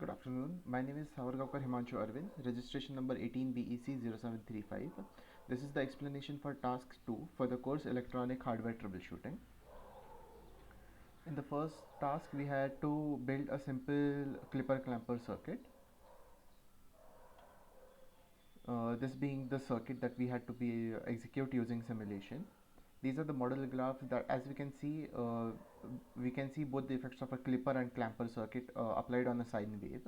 Good afternoon. My name is Savargaonkar Himanshu Arvind, registration number 18BEC0735. This is the explanation for task 2 for the course Electronic Hardware Troubleshooting. In the first task, we had to build a simple clipper clamper circuit. This being the circuit that we had to execute using simulation. These are the model graphs that, as we can see both the effects of a clipper and clamper circuit applied on a sine wave.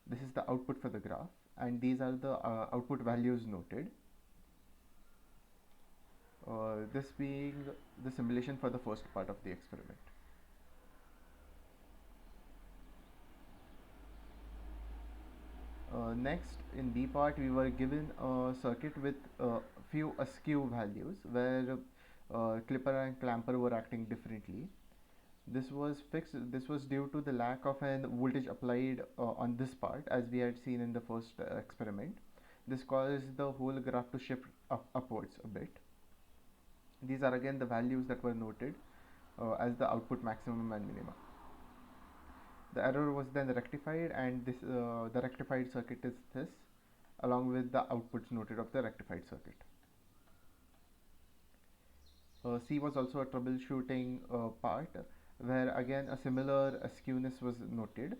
This is the output for the graph, and these are the output values noted. This being the simulation for the first part of the experiment. Next, in B part, we were given a circuit with few askew values where clipper and clamper were acting differently. This was fixed. This was due to the lack of an voltage applied on this part, as we had seen in the first experiment. This caused the whole graph to shift upwards a bit. These are again the values that were noted as the output maximum and minimum. The error was then rectified, and the rectified circuit is this, along with the outputs noted of the rectified circuit. C was also a troubleshooting part, where again a similar skewness was noted,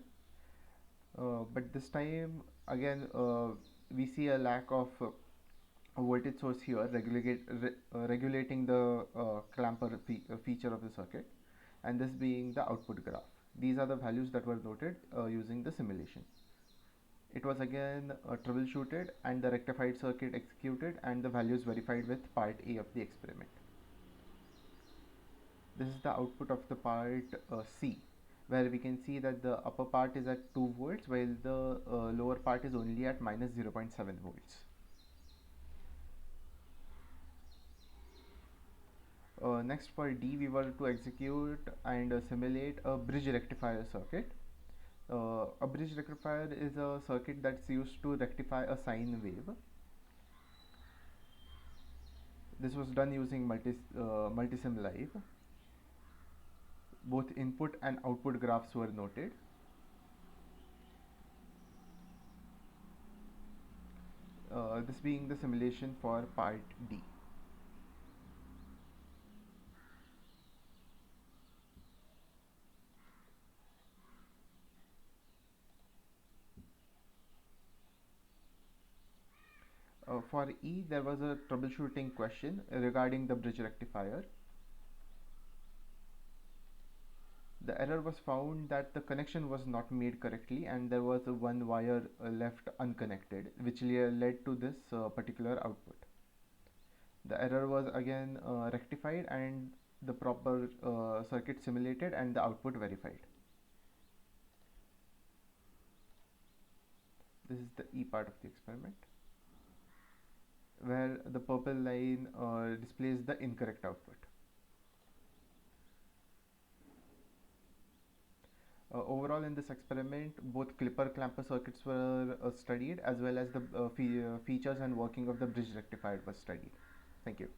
but this time again we see a lack of a voltage source here regulating the clamper feature of the circuit, and this being the output graph. These are the values that were noted using the simulation. It was again troubleshooted and the rectified circuit executed and the values verified with part A of the experiment. This is the output of the part C, where we can see that the upper part is at 2 volts while the lower part is only at minus 0.7 volts. Next, for D, we were to execute and simulate a bridge rectifier circuit. A bridge rectifier is a circuit that's used to rectify a sine wave. This was done using Multisim Live. Both input and output graphs were noted. This being the simulation for part D. For E, there was a troubleshooting question regarding the bridge rectifier. The error was found that the connection was not made correctly and there was one wire left unconnected, which led to this particular output. The error was again rectified and the proper circuit simulated and the output verified. This is the E part of the experiment, where the purple line displays the incorrect output. Overall, in this experiment, both clipper clamper circuits were studied, as well as the features and working of the bridge rectifier was studied. Thank you.